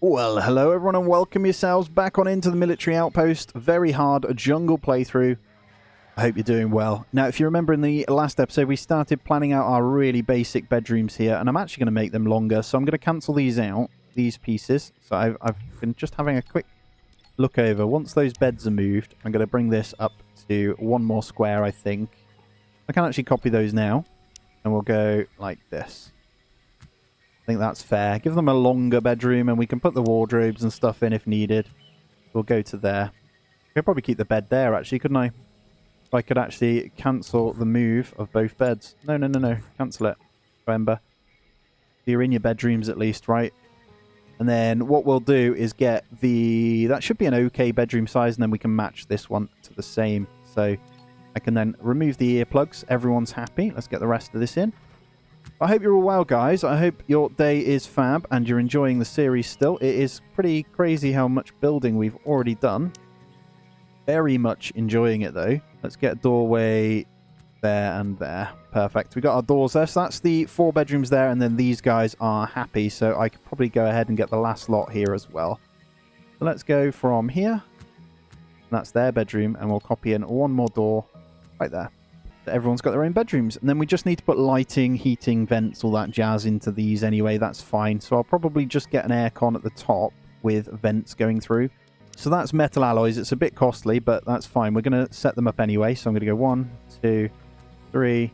Well, hello everyone and welcome yourselves back on into the military outpost. Very hard jungle playthrough. I hope you're doing well. Now, if you remember in the last episode, we started planning out our really basic bedrooms here, and I'm actually going to make them longer, so I'm going to cancel these out, these pieces. So I've been just having a quick look over. Once those beds are moved, I'm going to bring this up to one more square, I think. I can actually copy those now, and we'll go like this. I think that's fair. Give them a longer bedroom and we can put the wardrobes and stuff in if needed. We'll go to there. I could probably keep the bed there actually, couldn't I? If I could actually cancel the move of both beds. No. Cancel it. Remember. You're in your bedrooms at least, right? And then what we'll do is get the... That should be an okay bedroom size, and then we can match this one to the same. So I can then remove the earplugs. Everyone's happy. Let's get the rest of this in. I hope you're all well, guys. I hope your day is fab and you're enjoying the series still. It is pretty crazy how much building we've already done. Very much enjoying it, though. Let's get a doorway there and there. Perfect. We got our doors there. So that's the 4 bedrooms there, and then these guys are happy. So I could probably go ahead and get the last lot here as well. So let's go from here. That's their bedroom, and we'll copy in one more door right there. Everyone's got their own bedrooms, and then we just need to put lighting, heating, vents, all that jazz into these anyway. That's fine. So I'll probably just get an aircon at the top with vents going through. So that's metal alloys. It's a bit costly, but that's fine. We're going to set them up anyway. So I'm going to go 1, 2, 3,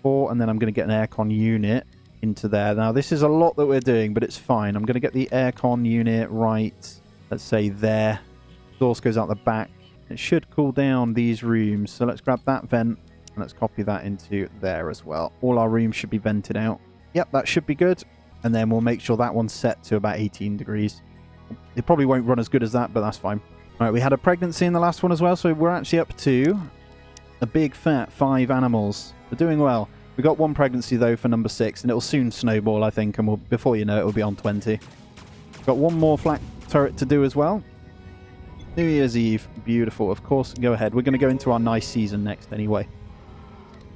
4, and then I'm going to get an aircon unit into there. Now this is a lot that we're doing, but it's fine. I'm going to get the aircon unit right, let's say there. Exhaust goes out the back. It should cool down these rooms. So let's grab that vent. And let's copy that into there as well. All our rooms should be vented out. Yep, that should be good. And then we'll make sure that one's set to about 18 degrees. It probably won't run as good as that, but that's fine. All right, we had a pregnancy in the last one as well. So we're actually up to a big fat 5 animals. We're doing well. We got 1 pregnancy, though, for number 6. And it'll soon snowball, I think. And we'll, before you know it, it'll be on 20. Got 1 more flak turret to do as well. New Year's Eve. Beautiful. Of course, go ahead. We're going to go into our nice season next anyway.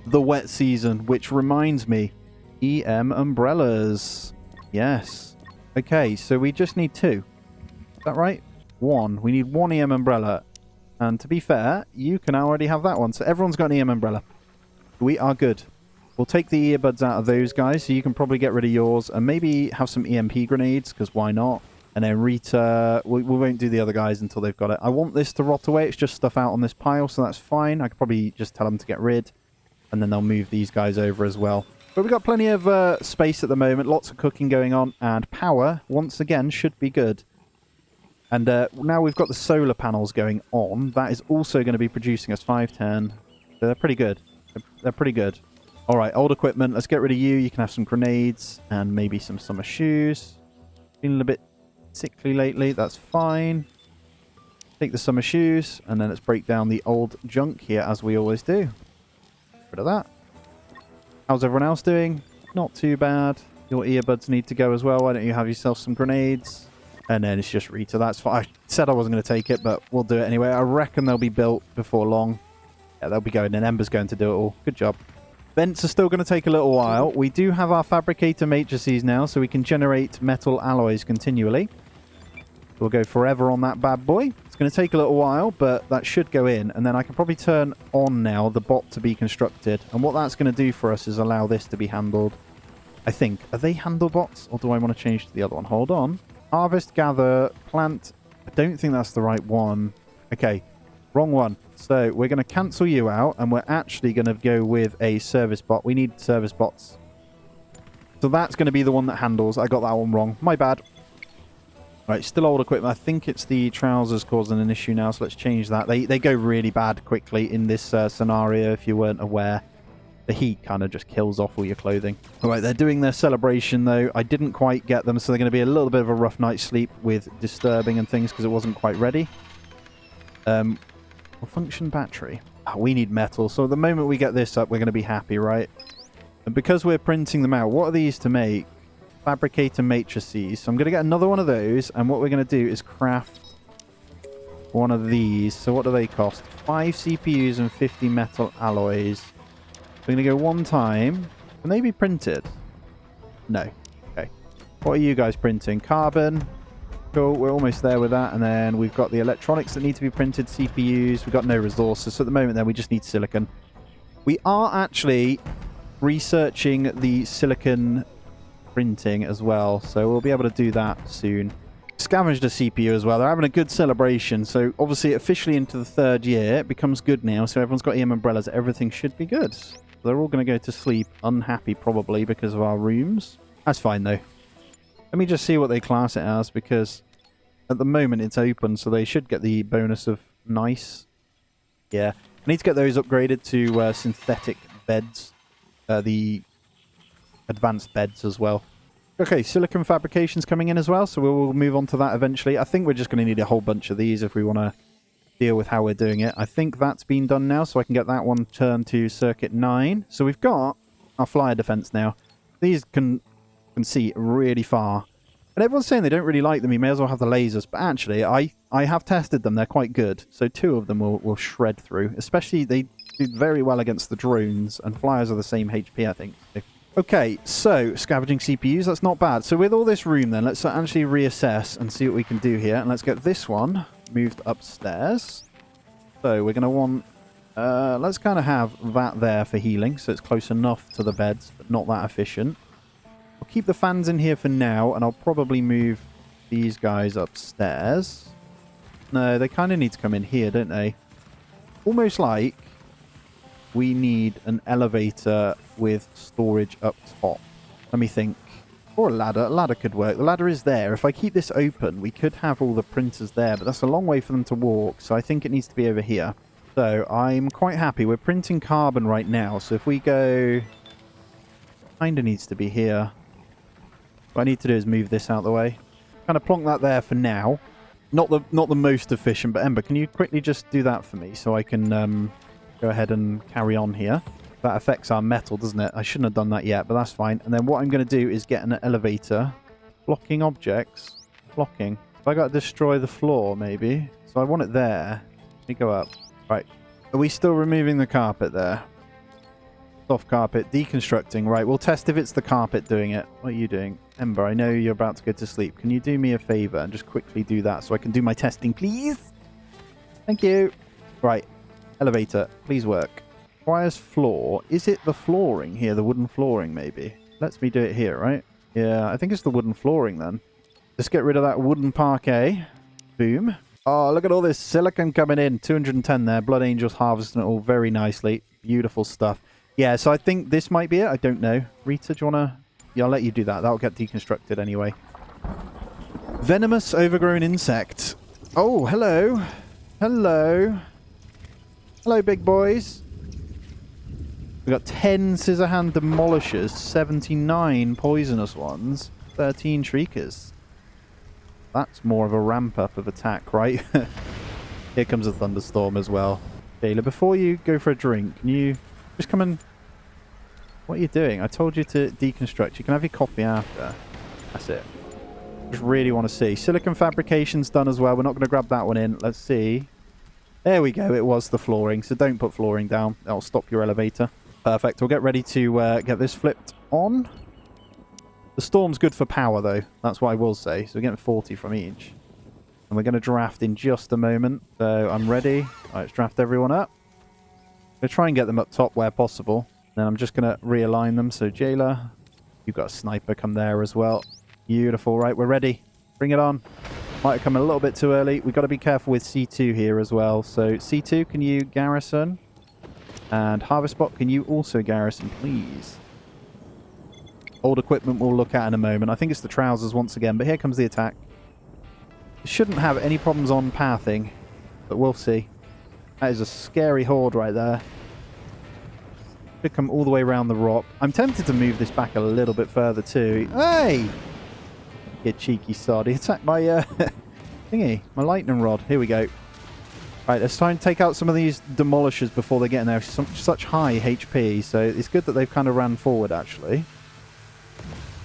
The wet season, which reminds me, EM umbrellas. Yes. Okay, so we just need 2. Is that right? 1. We need 1 EM umbrella. And to be fair, you can already have that one. So everyone's got an EM umbrella. We are good. We'll take the earbuds out of those guys, so you can probably get rid of yours. And maybe have some EMP grenades, because why not? And then Rita, we won't do the other guys until they've got it. I want this to rot away. It's just stuff out on this pile, so that's fine. I could probably just tell them to get rid. And then they'll move these guys over as well. But we've got plenty of space at the moment. Lots of cooking going on. And power, once again, should be good. And now we've got the solar panels going on. That is also going to be producing us 5, 10. So they're pretty good. They're pretty good. All right, old equipment. Let's get rid of you. You can have some grenades and maybe some summer shoes. Feeling a bit sickly lately. That's fine. Take the summer shoes. And then let's break down the old junk here as we always do. Of that. How's everyone else doing? Not too bad. Your earbuds need to go as well. Why don't you have yourself some grenades? And then it's just Rita. That's fine. I said I wasn't going to take it, but we'll do it anyway. I reckon they'll be built before long. Yeah, they'll be going, and Ember's going to do it all. Good job. Vents are still going to take a little while. We do have our fabricator matrices now, so we can generate metal alloys continually. We'll go forever on that bad boy. It's going to take a little while, but that should go in. And then I can probably turn on now the bot to be constructed. And what that's going to do for us is allow this to be handled. I think. Are they handle bots? Or do I want to change to the other one? Hold on. Harvest, gather, plant. I don't think that's the right one. Okay. Wrong one. So we're going to cancel you out. And we're actually going to go with a service bot. We need service bots. So that's going to be the one that handles. I got that one wrong. My bad. Right, still old equipment. I think it's the trousers causing an issue now, so let's change that. They go really bad quickly in this scenario, if you weren't aware. The heat kind of just kills off all your clothing. All right, they're doing their celebration, though. I didn't quite get them, so they're going to be a little bit of a rough night's sleep with disturbing and things because it wasn't quite ready. Function battery. Oh, we need metal, so at the moment we get this up, we're going to be happy, right? And because we're printing them out, what are these to make? Fabricator matrices. So I'm going to get another one of those, and what we're going to do is craft one of these. So what do they cost? 5 CPUs and 50 metal alloys. We're going to go one time. Can they be printed? No. Okay. What are you guys printing? Carbon, Cool, we're almost there with that. And then we've got the electronics that need to be printed, CPUs. We've got no resources. So at the moment then we just need silicon. We are actually researching the silicon printing as well. So we'll be able to do that soon. Scavenged a CPU as well. They're having a good celebration. So obviously officially into the 3rd year. It becomes good now. So everyone's got EM umbrellas. Everything should be good. They're all going to go to sleep unhappy probably because of our rooms. That's fine though. Let me just see what they class it as, because at the moment it's open, so they should get the bonus of nice. Yeah. I need to get those upgraded to synthetic beds. The advanced beds as well. Okay, silicon fabrication's coming in as well, so we'll move on to that eventually. I think we're just going to need a whole bunch of these if we want to deal with how we're doing it. I think that's been done now, so I can get that one turned to circuit 9. So we've got our flyer defense now. These can see really far. And everyone's saying they don't really like them. You may as well have the lasers. But actually, I have tested them. They're quite good. So 2 of them will shred through. Especially, they do very well against the drones. And flyers are the same HP, I think. Okay, so scavenging CPUs. That's not bad. So with all this room then, let's actually reassess and see what we can do here. And let's get this one moved upstairs. So we're going to want... let's kind of have that there for healing. So it's close enough to the beds, but not that efficient. I'll keep the fans in here for now, and I'll probably move these guys upstairs. No, they kind of need to come in here, don't they? Almost like we need an elevator with storage up top. Let me think. Or a ladder. A ladder could work. The ladder is there. If I keep this open, we could have all the printers there, but that's a long way for them to walk, so I think it needs to be over here. So I'm quite happy. We're printing carbon right now, so if we go... Kind of needs to be here. What I need to do is move this out of the way. Kind of plonk that there for now. Not the most efficient, but Ember, can you quickly just do that for me so I can go ahead and carry on here? That affects our metal, doesn't it? I shouldn't have done that yet, but that's fine. And then what I'm going to do is get an elevator. Blocking objects. Blocking. Have I got to destroy the floor, maybe? So I want it there. Let me go up. Right. Are we still removing the carpet there? Soft carpet. Deconstructing. Right, we'll test if it's the carpet doing it. What are you doing? Ember, I know you're about to go to sleep. Can you do me a favor and just quickly do that so I can do my testing, please? Thank you. Right. Elevator. Please work. Requires floor. Is it the flooring here? The wooden flooring, maybe? Lets me do it here, right? Yeah, I think it's the wooden flooring then. Let's get rid of that wooden parquet. Boom. Oh, look at all this silicon coming in. 210 there. Blood Angels harvesting it all very nicely. Beautiful stuff. Yeah, so I think this might be it. I don't know. Rita, do you want to... Yeah, I'll let you do that. That'll get deconstructed anyway. Venomous overgrown insect. Oh, hello. Hello. Hello, big boys. We've got 10 scissor hand demolishers, 79 poisonous ones, 13 shriekers. That's more of a ramp up of attack, right? Here comes a thunderstorm as well. Taylor, before you go for a drink, can you just come and... What are you doing? I told you to deconstruct. You can have your coffee after. That's it. Just really want to see. Silicon fabrication's done as well. We're not going to grab that one in. Let's see. There we go. It was the flooring. So don't put flooring down. That'll stop your elevator. Perfect. We'll get ready to get this flipped on. The storm's good for power, though. That's what I will say. So we're getting 40 from each. And we're going to draft in just a moment. So I'm ready. All right, let's draft everyone up. I'm going to try and get them up top where possible. Then I'm just going to realign them. So Jailer, you've got a sniper come there as well. Beautiful. Right, we're ready. Bring it on. Might have come a little bit too early. We've got to be careful with C2 here as well. So C2, can you garrison? And Harvest Bot, can you also garrison, please? Old equipment we'll look at in a moment. I think it's the trousers once again, but here comes the attack. It shouldn't have any problems on pathing, but we'll see. That is a scary horde right there. Should come all the way around the rock. I'm tempted to move this back a little bit further too. Hey! You cheeky sod. He attacked my thingy, my lightning rod. Here we go. Right, let's try and take out some of these demolishers before they get in there. Such high HP, so it's good that they've kind of ran forward, actually.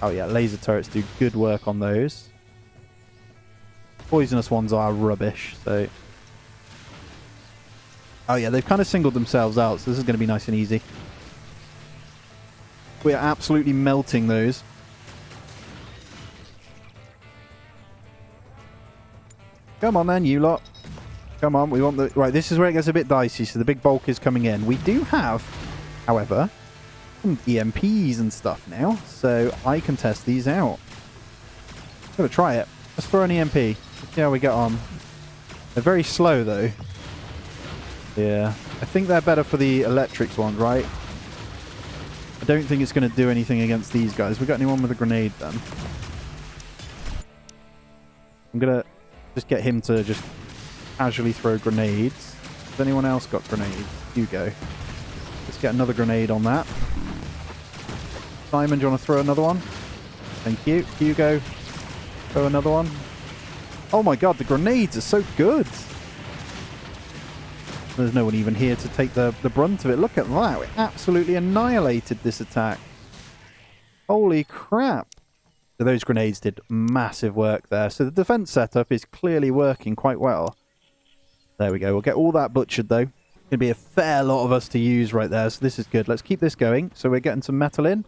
Oh yeah, laser turrets do good work on those. Poisonous ones are rubbish, so... Oh yeah, they've kind of singled themselves out, so this is going to be nice and easy. We are absolutely melting those. Come on then, you lot. Come on, we want the... Right, this is where it gets a bit dicey, so the big bulk is coming in. We do have, however, some EMPs and stuff now, so I can test these out. I'm going to try it. Let's throw an EMP. See how we get on. They're very slow, though. Yeah. I think they're better for the electrics ones, right? I don't think it's going to do anything against these guys. We got anyone with a grenade, then? I'm going to just get him to just casually throw grenades. Has anyone else got grenades? You go. Let's get another grenade on that. Simon, do you want to throw another one? Thank you. Hugo, throw another one. Oh my god, the grenades are so good. There's no one even here to take the brunt of it. Look at that. We absolutely annihilated this attack. Holy crap. So those grenades did massive work there. So the defense setup is clearly working quite well. There we go. We'll get all that butchered, though. Going to be a fair lot of us to use right there, so this is good. Let's keep this going. So we're getting some metal in.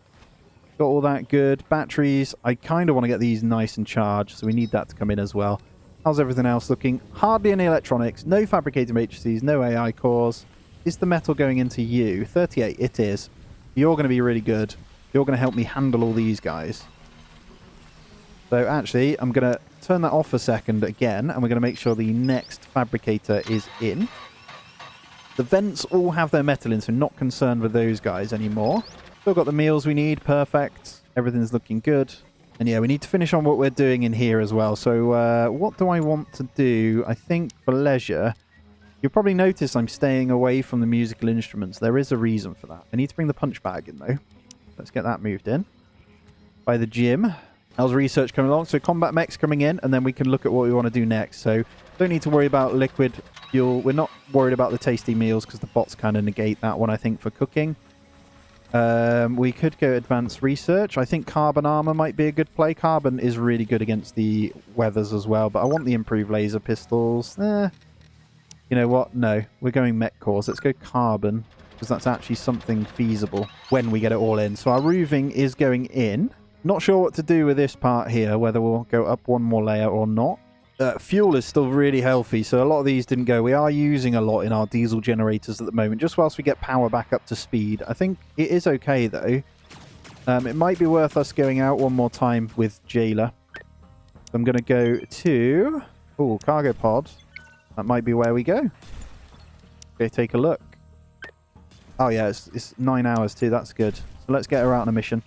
Got all that good. Batteries. I kind of want to get these nice and charged, so we need that to come in as well. How's everything else looking? Hardly any electronics. No fabricated matrices. No AI cores. Is the metal going into you? 38. It is. You're going to be really good. You're going to help me handle all these guys. So actually, I'm going to turn that off a second again, and we're going to make sure the next fabricator is in. The vents all have their metal in, so not concerned with those guys anymore. Still got the meals we need. Perfect. Everything's looking good. And yeah, we need to finish on what we're doing in here as well. So what do I want to do? I think for leisure, you'll probably notice I'm staying away from the musical instruments. There is a reason for that. I need to bring the punch bag in, though. Let's get that moved in. By the gym. How's research coming along? So combat mechs coming in, and then we can look at what we want to do next. So don't need to worry about liquid fuel. We're not worried about the tasty meals because the bots kind of negate that one, I think, for cooking. We could go advanced research. I think carbon armor might be a good play. Carbon is really good against the weathers as well, but I want the improved laser pistols. You know what? No, we're going mech cores. Let's go carbon, because that's actually something feasible when we get it all in. So our roofing is going in. Not sure what to do with this part here, whether we'll go up one more layer or not. Fuel is still really healthy, so a lot of these didn't go. We are using a lot in our diesel generators at the moment, just whilst we get power back up to speed. I think it is okay, though. It might be worth us going out one more time with Jailer. I'm going to go to... Oh, cargo pod. That might be where we go. Okay, take a look. Oh, yeah, it's 9 hours, too. That's good. So let's get her out on a mission.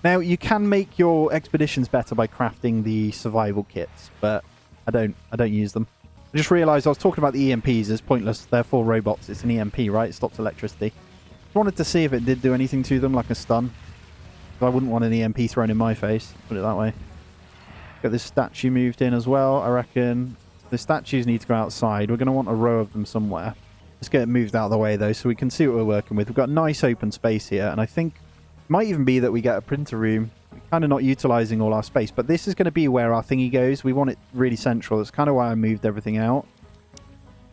Now, you can make your expeditions better by crafting the survival kits, but I don't use them. I just realised I was talking about the EMPs. It's pointless. They're for robots. It's an EMP, right? It stops electricity. I wanted to see if it did do anything to them, like a stun. I wouldn't want an EMP thrown in my face. Put it that way. Got this statue moved in as well, I reckon. The statues need to go outside. We're going to want a row of them somewhere. Let's get it moved out of the way, though, so we can see what we're working with. We've got nice open space here, and I think it might even be that we get a printer room. We're kind of not utilising all our space, but this is going to be where our thingy goes. We want it really central. That's kind of why I moved everything out.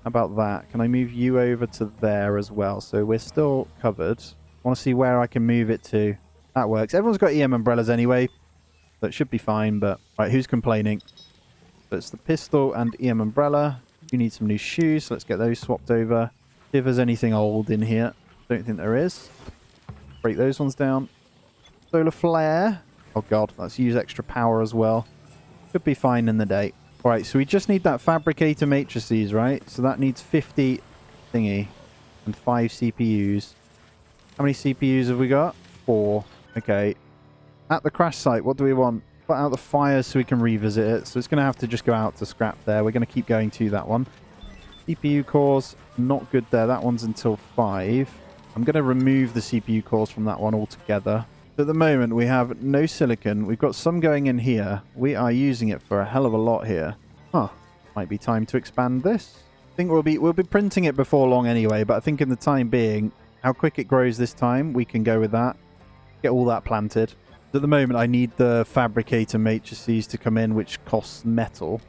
How about that? Can I move you over to there as well? So we're still covered. I want to see where I can move it to. That works. Everyone's got EM umbrellas anyway, so it should be fine, but... Right, who's complaining? So it's the pistol and EM umbrella. You need some new shoes, so let's get those swapped over. See if there's anything old in here. Don't think there is. Break those ones down. Solar flare. Oh god, let's use extra power as well. Could be fine in the day. Alright, so we just need that fabricator matrices, right? So that needs 50 thingy and 5 CPUs. How many CPUs have we got? 4. Okay. At the crash site, what do we want? Put out the fire so we can revisit it. So it's going to have to just go out to scrap there. We're going to keep going to that one. CPU cores, not good there. That one's until 5. I'm going to remove the CPU cores from that one altogether. At the moment, we have no silicon. We've got some going in here. We are using it for a hell of a lot here. Huh. Might be time to expand this. I think we'll be printing it before long anyway, but I think in the time being, how quick it grows this time, we can go with that. Get all that planted. At the moment, I need the fabricator matrices to come in, which costs metal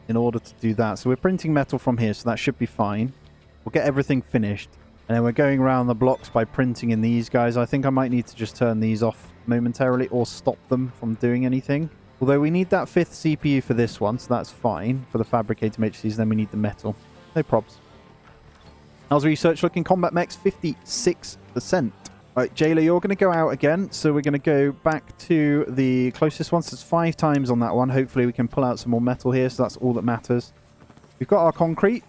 in order to do that. So we're printing metal from here, so that should be fine. We'll get everything finished. And then we're going around the blocks by printing in these guys. I think I might need to just turn these off momentarily or stop them from doing anything. Although we need that 5th CPU for this one, so that's fine. For the fabricator matrices, then we need the metal. No probs. How's research looking? Combat mechs, 56%. Right, Jailer, you're going to go out again. So we're going to go back to the closest one. So it's 5 times on that one. Hopefully we can pull out some more metal here. So that's all that matters. We've got our concrete.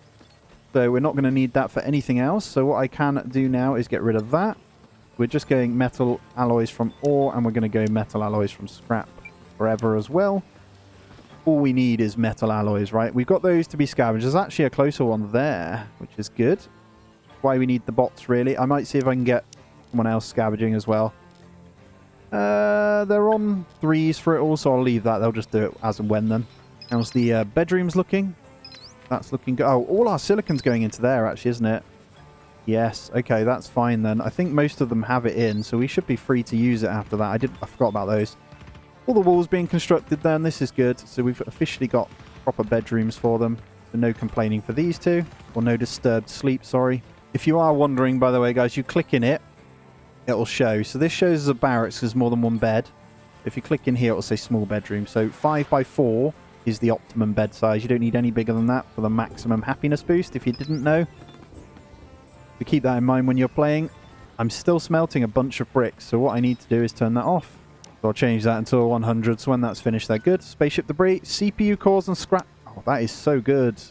So we're not going to need that for anything else. So what I can do now is get rid of that. We're just going metal alloys from ore. And we're going to go metal alloys from scrap forever as well. All we need is metal alloys, right? We've got those to be scavenged. There's actually a closer one there, which is good. Why we need the bots, really. I might see if I can get someone else scavenging as well. They're on 3s for it all, so I'll leave that. They'll just do it as and when then. How's the bedrooms looking? That's looking good. Oh, all our silicon's going into there, actually, isn't it? Yes. Okay, that's fine then. I think most of them have it in, so we should be free to use it after that. I forgot about those. All the walls being constructed then. This is good. So we've officially got proper bedrooms for them. So no complaining for these two. Or no disturbed sleep, sorry. If you are wondering, by the way, guys, you click in it, it'll show. So this shows as a barracks, there's more than one bed. If you click in here, it'll say small bedroom. So 5 by 4 is the optimum bed size. You don't need any bigger than that for the maximum happiness boost, if you didn't know. So keep that in mind when you're playing. I'm still smelting a bunch of bricks, so what I need to do is turn that off. So I'll change that until 100, so when that's finished, they're good. Spaceship debris, CPU cores and scrap. Oh, that is so good.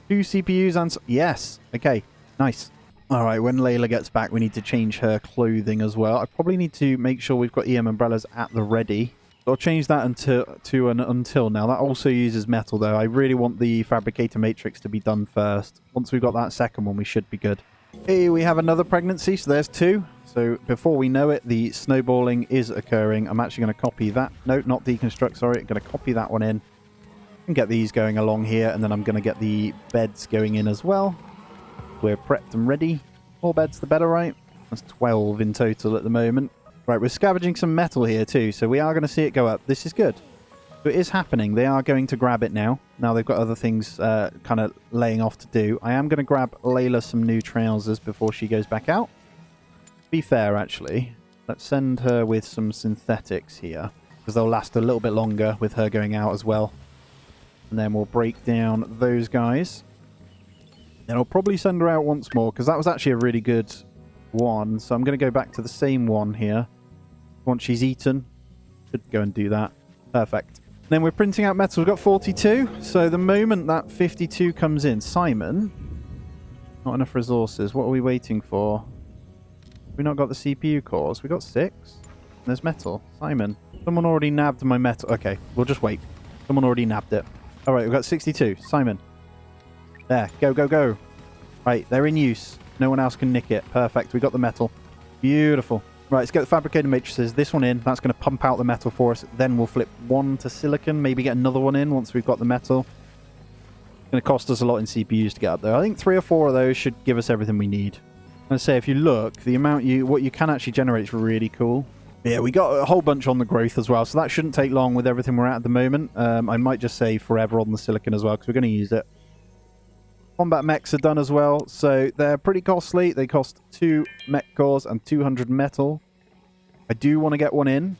2 CPUs and... Yes. Okay. Nice. All right, when Layla gets back, we need to change her clothing as well. I probably need to make sure we've got EM umbrellas at the ready. So I'll change that to an until now. That also uses metal, though. I really want the fabricator matrix to be done first. Once we've got that second one, we should be good. Hey, we have another pregnancy, so there's 2. So before we know it, the snowballing is occurring. I'm actually going to copy that. No, not deconstruct, sorry. I'm going to copy that one in and get these going along here. And then I'm going to get the beds going in as well. We're prepped and ready. More beds, the better, right? That's 12 in total at the moment. Right, we're scavenging some metal here too, so we are going to see it go up. This is good. So it is happening. They are going to grab it now. Now they've got other things kind of laying off to do. I am going to grab Layla some new trousers before she goes back out. To be fair, actually, let's send her with some synthetics here, because they'll last a little bit longer with her going out as well. And then we'll break down those guys. And I'll probably send her out once more, because that was actually a really good one. So I'm going to go back to the same one here. Once she's eaten, should go and do that. Perfect. Then we're printing out metal. We've got 42. So the moment that 52 comes in, Simon, not enough resources. What are we waiting for? We not got the CPU cores. We got 6. And there's metal. Simon, someone already nabbed my metal. Okay, we'll just wait. Someone already nabbed it. All right, we've got 62. Simon. There, go, go, go. Right, they're in use. No one else can nick it. Perfect, we got the metal. Beautiful. Right, let's get the fabricated matrices. This one in. That's going to pump out the metal for us. Then we'll flip 1 to silicon. Maybe get another one in once we've got the metal. It's going to cost us a lot in CPUs to get up there. I think 3 or 4 of those should give us everything we need. I'm going to say, if you look, the amount what you can actually generate is really cool. Yeah, we got a whole bunch on the growth as well, so that shouldn't take long with everything we're at the moment. I might just say forever on the silicon as well, because we're going to use it. Combat mechs are done as well, so they're pretty costly. They cost 2 mech cores and 200 metal. I do want to get one in.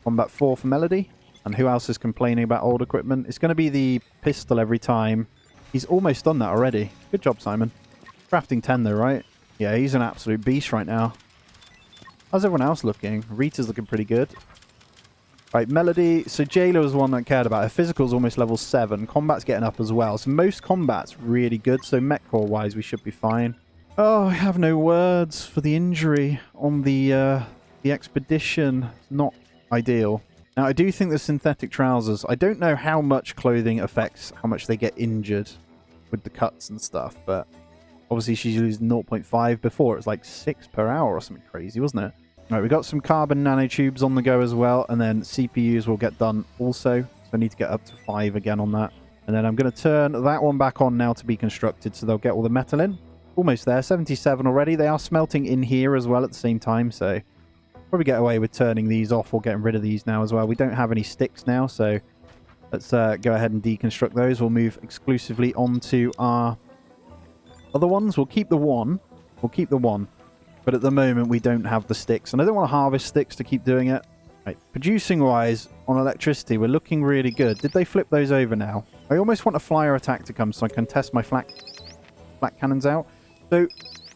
Combat 4 for Melody. And who else is complaining about old equipment? It's going to be the pistol every time. He's almost done that already. Good job, Simon. Crafting 10 though, right? Yeah, he's an absolute beast right now. How's everyone else looking? Rita's looking pretty good. Right, Melody. So Jayla was the one that I cared about. Her physical's almost level 7. Combat's getting up as well. So most combat's really good. So mech core wise, we should be fine. Oh, I have no words for the injury on the expedition. Not ideal. Now, I do think the synthetic trousers, I don't know how much clothing affects how much they get injured with the cuts and stuff, but obviously she's using 0.5 before. It was like 6 per hour or something crazy, wasn't it? Right, we've got some carbon nanotubes on the go as well, and then CPUs will get done also. So I need to get up to 5 again on that. And then I'm going to turn that one back on now to be constructed, so they'll get all the metal in. Almost there, 77 already. They are smelting in here as well at the same time, so probably get away with turning these off or getting rid of these now as well. We don't have any sticks now, so let's go ahead and deconstruct those. We'll move exclusively onto our other ones. We'll keep the one. But at the moment, we don't have the sticks. And I don't want to harvest sticks to keep doing it. Right, producing-wise, on electricity, we're looking really good. Did they flip those over now? I almost want a flyer attack to come so I can test my flak cannons out. So,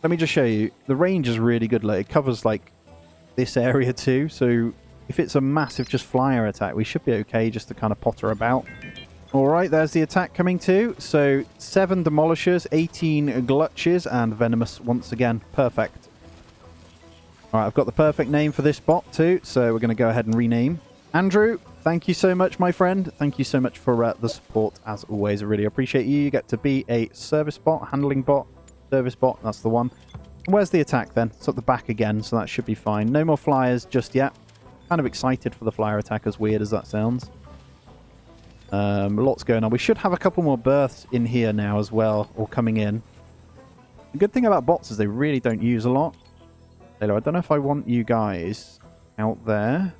let me just show you. The range is really good. Like, it covers, like, this area too. So, if it's a massive just flyer attack, we should be okay just to kind of potter about. Alright, there's the attack coming too. So, 7 demolishers, 18 glutches, and venomous once again. Perfect. Alright, I've got the perfect name for this bot too, so we're going to go ahead and rename. Andrew, thank you so much, my friend. Thank you so much for the support, as always. I really appreciate you. You get to be a service bot, handling bot, service bot. That's the one. And where's the attack then? It's at the back again, so that should be fine. No more flyers just yet. Kind of excited for the flyer attack, as weird as that sounds. Lots going on. We should have a couple more berths in here now as well, or coming in. The good thing about bots is they really don't use a lot. Taylor, I don't know if I want you guys out there.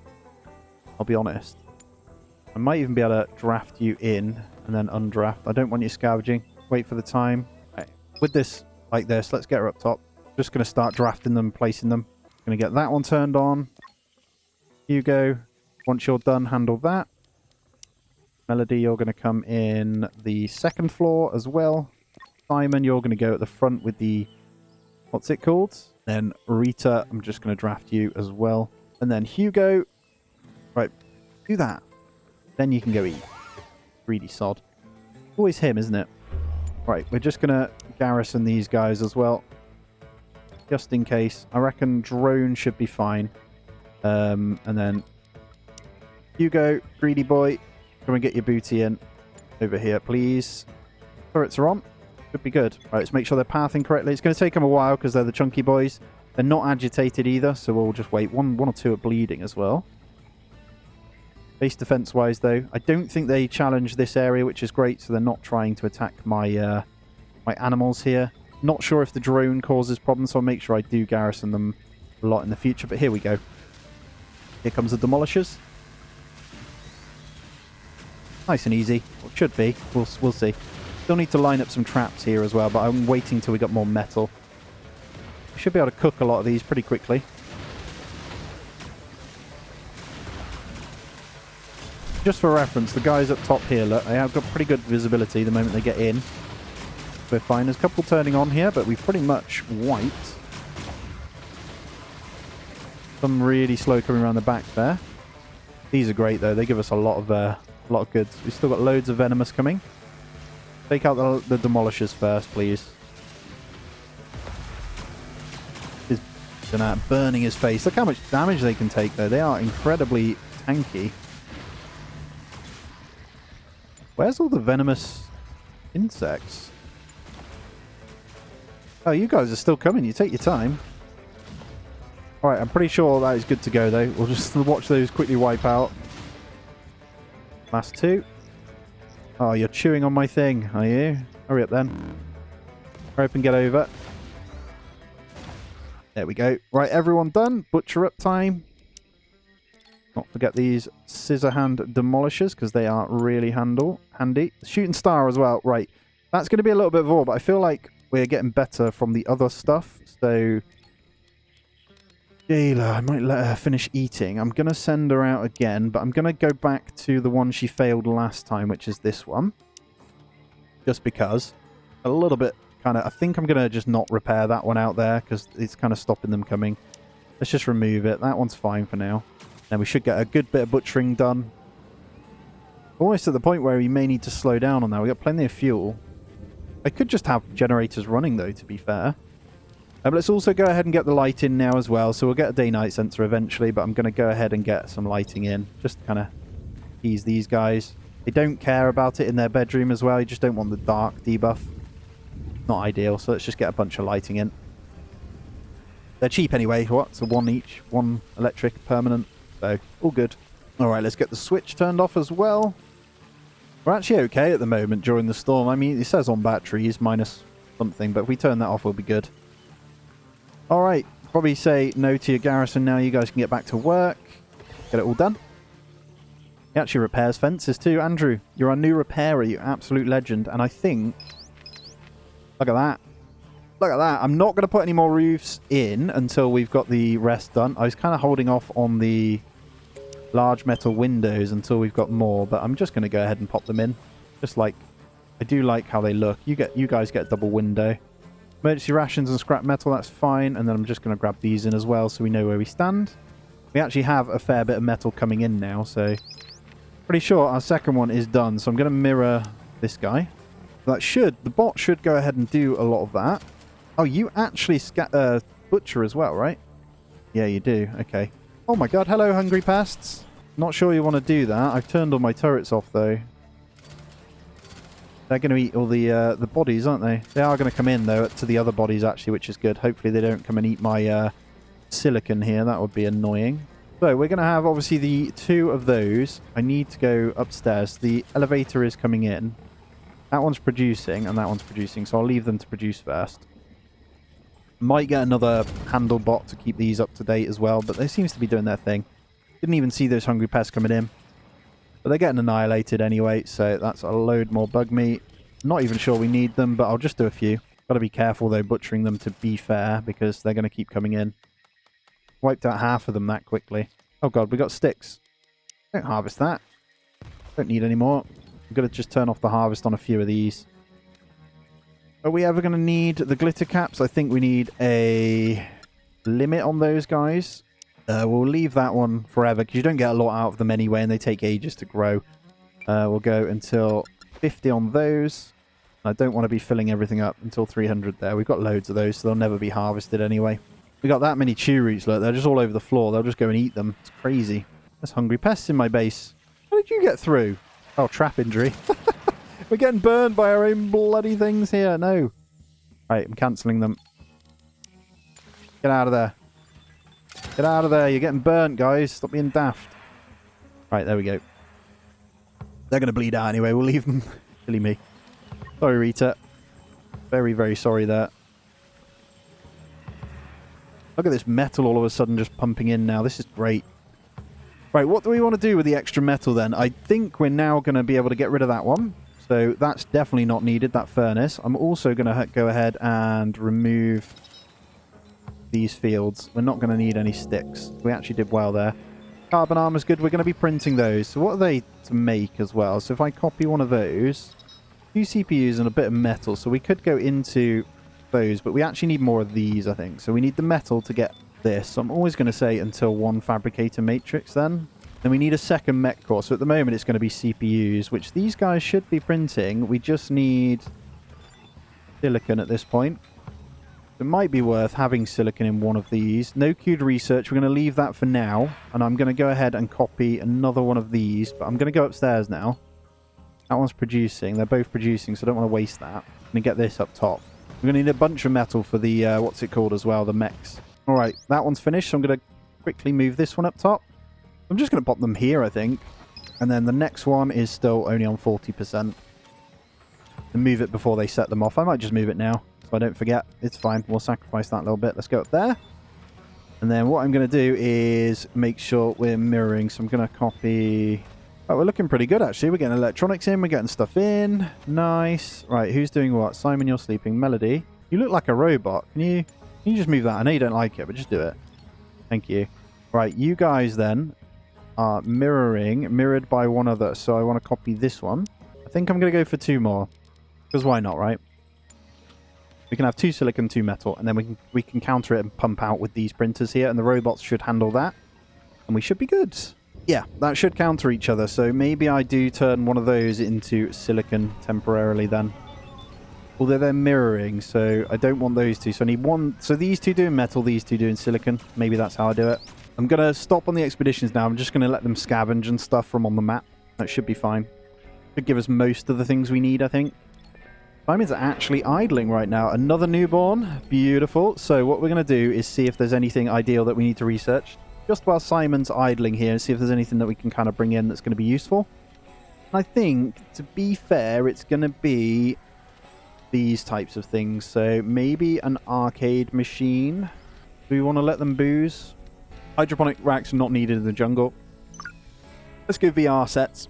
I'll be honest. I might even be able to draft you in and then undraft. I don't want you scavenging. Wait for the time. Okay. With this, like this, let's get her up top. Just going to start drafting them, placing them. Going to get that one turned on. Hugo, once you're done, handle that. Melody, you're going to come in the second floor as well. Simon, you're going to go at the front with the... What's it called? Then Rita, I'm just going to draft you as well. And then Hugo. Right, do that. Then you can go eat. Greedy sod. Always him, isn't it? Right, we're just going to garrison these guys as well. Just in case. I reckon drone should be fine. And then Hugo, greedy boy, come and get your booty in. Over here, please. Turrets are on. Should be good. Right, let's make sure they're pathing correctly. It's going to take them a while because they're the chunky boys. They're not agitated either, so we'll just wait. One or two are bleeding as well. Base defense-wise, though, I don't think they challenge this area, which is great, so they're not trying to attack my my animals here. Not sure if the drone causes problems, so I'll make sure I do garrison them a lot in the future, but here we go. Here comes the demolishers. Nice and easy. Well, it should be. We'll see. Still need to line up some traps here as well, but I'm waiting till we got more metal. We should be able to cook a lot of these pretty quickly. Just for reference, the guys up top here, look, they have got pretty good visibility the moment they get in. We're fine. There's a couple turning on here, but we've pretty much wiped. Some really slow coming around the back there. These are great though. They give us a lot of goods. We've still got loads of venomous coming. Take out the demolishers first, please. He's burning his face. Look how much damage they can take, though. They are incredibly tanky. Where's all the venomous insects? Oh, you guys are still coming. You take your time. Alright, I'm pretty sure that is good to go, though. We'll just watch those quickly wipe out. Last two. Oh, you're chewing on my thing, are you? Hurry up then. Hurry up and get over. There we go. Right, everyone done. Butcher up time. Not forget these scissor hand demolishers because they are really handy. Shooting star as well. Right, that's going to be a little bit of all, but I feel like we're getting better from the other stuff. So, Jayla, I might let her finish eating. I'm going to send her out again, but I'm going to go back to the one she failed last time, which is this one. Just because. A little bit kind of... I think I'm going to just not repair that one out there because it's kind of stopping them coming. Let's just remove it. That one's fine for now. Then we should get a good bit of butchering done. Almost at the point where we may need to slow down on that. We've got plenty of fuel. I could just have generators running, though, to be fair. But let's also go ahead and get the light in now as well. So we'll get a day-night sensor eventually, but I'm going to go ahead and get some lighting in. Just to kind of ease these guys. They don't care about it in their bedroom as well. You just don't want the dark debuff. Not ideal, so let's just get a bunch of lighting in. They're cheap anyway. What? So one each. One electric, permanent. So, all good. Alright, let's get the switch turned off as well. We're actually okay at the moment during the storm. I mean, it says on batteries, minus something, but if we turn that off, we'll be good. Alright, probably say no to your garrison now. You guys can get back to work. Get it all done. He actually repairs fences too. Andrew, you're our new repairer, you absolute legend. And I think... Look at that. Look at that. I'm not going to put any more roofs in until we've got the rest done. I was kind of holding off on the large metal windows until we've got more, but I'm just going to go ahead and pop them in. Just like, I do like how they look. You guys get a double window. Emergency rations and scrap metal, that's fine. And then I'm just going to grab these in as well so we know where we stand. We actually have a fair bit of metal coming in now, so pretty sure our second one is done. So I'm going to mirror this guy. The bot should go ahead and do a lot of that. Oh, you actually butcher as well, right? Yeah, you do. Okay. Oh my god, hello, hungry pests. Not sure you want to do that. I've turned all my turrets off, though. They're going to eat all the bodies, aren't they? They are going to come in, though, to the other bodies, actually, which is good. Hopefully they don't come and eat my silicon here. That would be annoying. So we're going to have, obviously, the 2 of those. I need to go upstairs. The elevator is coming in. That one's producing, and that one's producing, so I'll leave them to produce first. Might get another handle bot to keep these up to date as well, but they seems to be doing their thing. Didn't even see those hungry pests coming in. But they're getting annihilated anyway, so that's a load more bug meat. Not even sure we need them, but I'll just do a few. Got to be careful, though, butchering them to be fair, because they're going to keep coming in. Wiped out half of them that quickly. Oh god, we got sticks. Don't harvest that. Don't need any more. I'm going to just turn off the harvest on a few of these. Are we ever going to need the glitter caps? I think we need a limit on those guys. We'll leave that one forever because you don't get a lot out of them anyway and they take ages to grow. We'll go until 50 on those. I don't want to be filling everything up until 300 there. We've got loads of those, so they'll never be harvested anyway. We got that many chew roots, look. They're just all over the floor. They'll just go and eat them. It's crazy. There's hungry pests in my base. How did you get through? Oh, trap injury. We're getting burned by our own bloody things here. No. Right, I'm cancelling them. Get out of there. Get out of there. You're getting burnt, guys. Stop being daft. Right, there we go. They're going to bleed out anyway. We'll leave them. Silly me. Sorry, Rita. Very, very sorry there. Look at this metal all of a sudden just pumping in now. This is great. Right, what do we want to do with the extra metal then? I think we're now going to be able to get rid of that one. So that's definitely not needed, that furnace. I'm also going to go ahead and remove these fields. We're not going to need any sticks. We actually did well there. Carbon armor's good. We're going to be printing those. So what are they to make as well? So if I copy one of those, 2 CPUs and a bit of metal. So we could go into those, but we actually need more of these, I think. So we need the metal to get this. So I'm always going to say until 1 fabricator matrix then. Then we need a second mech core. So at the moment it's going to be CPUs, which these guys should be printing. We just need silicon at this point. It might be worth having silicon in one of these. No queued research. We're going to leave that for now. And I'm going to go ahead and copy another one of these. But I'm going to go upstairs now. That one's producing. They're both producing, so I don't want to waste that. I'm going to get this up top. We're going to need a bunch of metal for the, what's it called as well, the mechs. Alright, that one's finished, so I'm going to quickly move this one up top. I'm just going to pop them here, I think. And then the next one is still only on 40%. And move it before they set them off. I might just move it now, so I don't forget. It's fine. We'll sacrifice that little bit. Let's go up there. And then what I'm going to do is make sure we're mirroring. So I'm going to copy... Oh, we're looking pretty good, actually. We're getting electronics in. We're getting stuff in. Nice. Right, who's doing what? Simon, you're sleeping. Melody, you look like a robot. Can you just move that? I know you don't like it, but just do it. Thank you. Right, you guys then are mirrored by one other. So I want to copy this one. I think I'm going to go for 2 more. Because why not, right? We can have 2 silicon, 2 metal, and then we can counter it and pump out with these printers here, and the robots should handle that. And we should be good. Yeah, that should counter each other, so maybe I do turn one of those into silicon temporarily then. Although they're mirroring, so I don't want those 2. So I need one. So these 2 doing metal, these 2 doing silicon. Maybe that's how I do it. I'm going to stop on the expeditions now. I'm just going to let them scavenge and stuff from on the map. That should be fine. Should give us most of the things we need, I think. Simon's actually idling right now. Another newborn. Beautiful. So what we're going to do is see if there's anything ideal that we need to research. Just while Simon's idling here and see if there's anything that we can kind of bring in that's going to be useful. And I think, to be fair, it's going to be these types of things. So maybe an arcade machine. Do we want to let them booze? Hydroponic racks are not needed in the jungle. Let's go VR sets.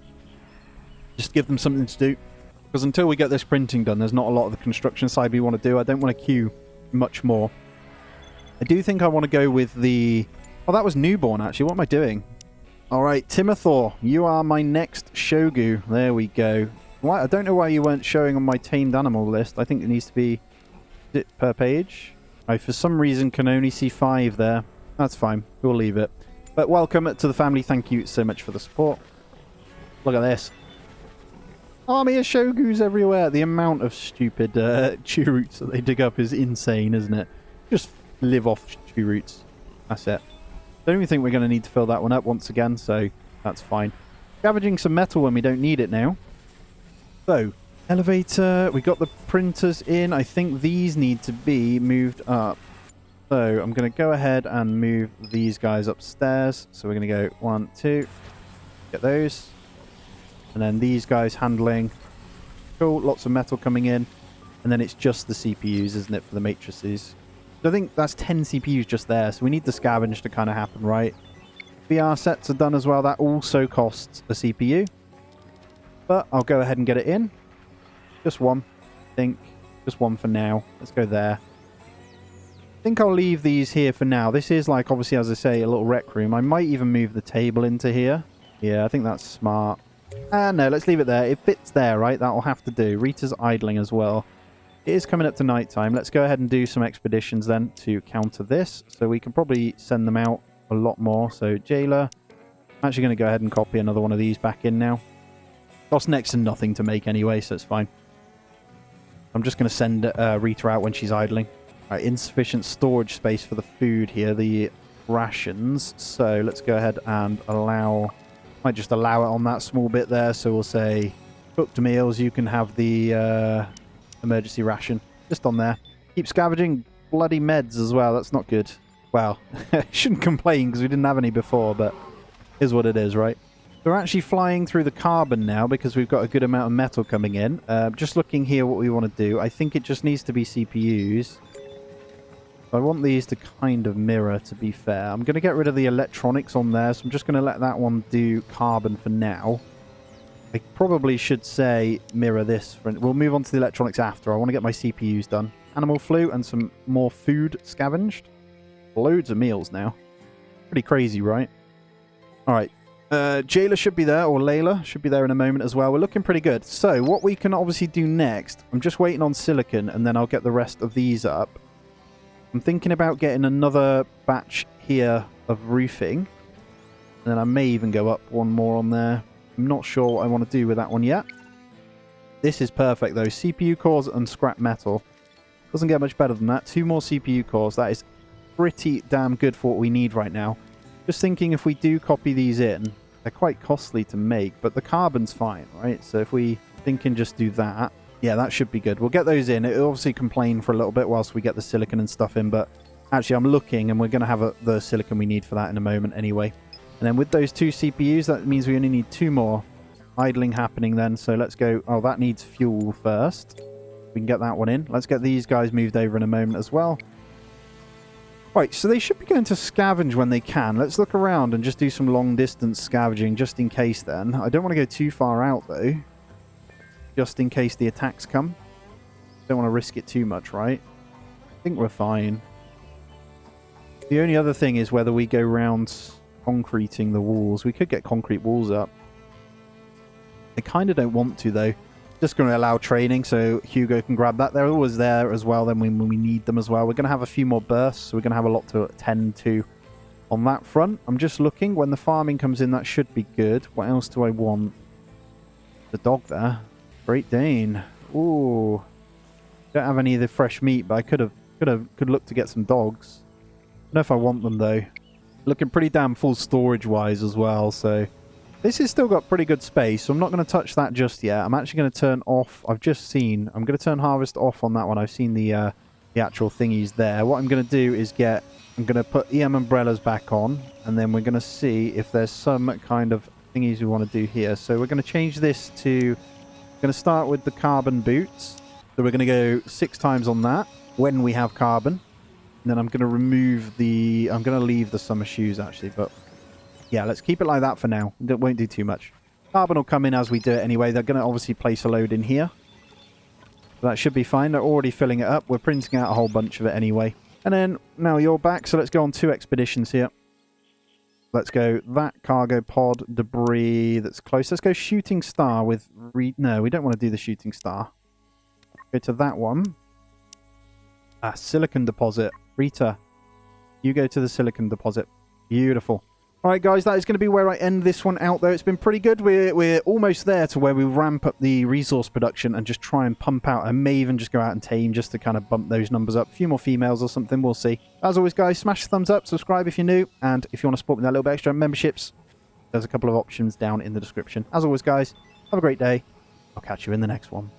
Just give them something to do. Because until we get this printing done, there's not a lot of the construction side we want to do. I don't want to queue much more. I do think I want to go with the... Oh, that was newborn, actually. What am I doing? Alright, Timothor, you are my next Shogu. There we go. Why? I don't know why you weren't showing on my tamed animal list. I think it needs to be per page. I, for some reason, can only see 5 there. That's fine. We'll leave it. But welcome to the family. Thank you so much for the support. Look at this. Army of Shogus everywhere. The amount of stupid chew roots that they dig up is insane, isn't it? Just live off chew roots. That's it. Don't even think we're going to need to fill that one up once again, so that's fine. Scavenging some metal when we don't need it now. So, elevator. We got the printers in. I think these need to be moved up. So, I'm going to go ahead and move these guys upstairs. So, we're going to go 1, 2. Get those. And then these guys handling. Cool. Lots of metal coming in. And then it's just the CPUs, isn't it, for the matrices? So I think that's 10 CPUs just there, so we need the scavenge to kind of happen, right? VR sets are done as well. That also costs a CPU. But I'll go ahead and get it in. Just one, I think. Just one for now. Let's go there. I think I'll leave these here for now. This is like, obviously, as I say, a little rec room. I might even move the table into here. Yeah, I think that's smart. No, let's leave it there. It fits there, right? That'll have to do. Rita's idling as well. It is coming up to night time. Let's go ahead and do some expeditions then to counter this. So we can probably send them out a lot more. So jailer. I'm actually going to go ahead and copy another one of these back in now. Costs next to nothing to make anyway, so it's fine. I'm just going to send Rita out when she's idling. Right, insufficient storage space for the food here, the rations. So let's go ahead and allow... Might just allow it on that small bit there. So we'll say cooked meals. You can have the... emergency ration just on there. Keep scavenging bloody meds as well. That's not good. Well, shouldn't complain because we didn't have any before, but is what it is, right? We're actually flying through the carbon now because we've got a good amount of metal coming in. Just looking here what we want to do. I think it just needs to be CPUs. I want these to kind of mirror, to be fair. I'm going to get rid of the electronics on there, so I'm just going to let that one do carbon for now. I probably should say mirror this. We'll move on to the electronics after. I want to get my CPUs done. Animal flu and some more food scavenged. Loads of meals now. Pretty crazy, right? Alright. Jayla should be there, or Layla should be there in a moment as well. We're looking pretty good. So, what we can obviously do next, I'm just waiting on silicon, and then I'll get the rest of these up. I'm thinking about getting another batch here of roofing. And then I may even go up one more on there. I'm not sure what I want to do with that one yet. This is perfect though. CPU cores and scrap metal. Doesn't get much better than that. 2 more CPU cores. That is pretty damn good for what we need right now. Just thinking if we do copy these in, they're quite costly to make, but the carbon's fine, right? So if we think and just do that, yeah, that should be good. We'll get those in. It'll obviously complain for a little bit whilst we get the silicon and stuff in, but actually I'm looking and we're going to have the silicon we need for that in a moment anyway. And then with those 2 CPUs, that means we only need 2 more idling happening then. So let's go... Oh, that needs fuel first. We can get that one in. Let's get these guys moved over in a moment as well. Right, so they should be going to scavenge when they can. Let's look around and just do some long-distance scavenging just in case then. I don't want to go too far out, though. Just in case the attacks come. Don't want to risk it too much, right? I think we're fine. The only other thing is whether we go round... concreting the walls. We could get concrete walls up. I kind of don't want to though. Just going to allow training so Hugo can grab that. They're always there as well then when we need them as well. We're going to have a few more bursts, so we're going to have a lot to attend to on that front. I'm just looking. When the farming comes in, that should be good. What else do I want? The dog there. Great Dane. Ooh. Don't have any of the fresh meat, but I could look to get some dogs. I don't know if I want them though. Looking pretty damn full storage-wise as well, so... This has still got pretty good space, so I'm not going to touch that just yet. I'm actually going to turn off... I've just seen... I'm going to turn harvest off on that one. I've seen the actual thingies there. What I'm going to do is get... I'm going to put EM umbrellas back on, and then we're going to see if there's some kind of thingies we want to do here. So we're going to change this to... We're going to start with the carbon boots. So we're going to go 6 times on that when we have carbon. And then I'm going to remove the... I'm going to leave the summer shoes, actually. But, yeah, let's keep it like that for now. It won't do too much. Carbon will come in as we do it anyway. They're going to obviously place a load in here. So that should be fine. They're already filling it up. We're printing out a whole bunch of it anyway. And then, now you're back. So let's go on 2 expeditions here. Let's go that cargo pod debris that's close. Let's go shooting star with... No, we don't want to do the shooting star. Go to that one. Ah, silicon deposit. Rita, you go to the silicon deposit. Beautiful. All right, guys, that is going to be where I end this one out, though. It's been pretty good. We're almost there to where we ramp up the resource production and just try and pump out. I may even just go out and tame just to kind of bump those numbers up. A few more females or something. We'll see. As always, guys, smash the thumbs up, subscribe if you're new, and if you want to support me with that little bit extra memberships, there's a couple of options down in the description. As always, guys, have a great day. I'll catch you in the next one.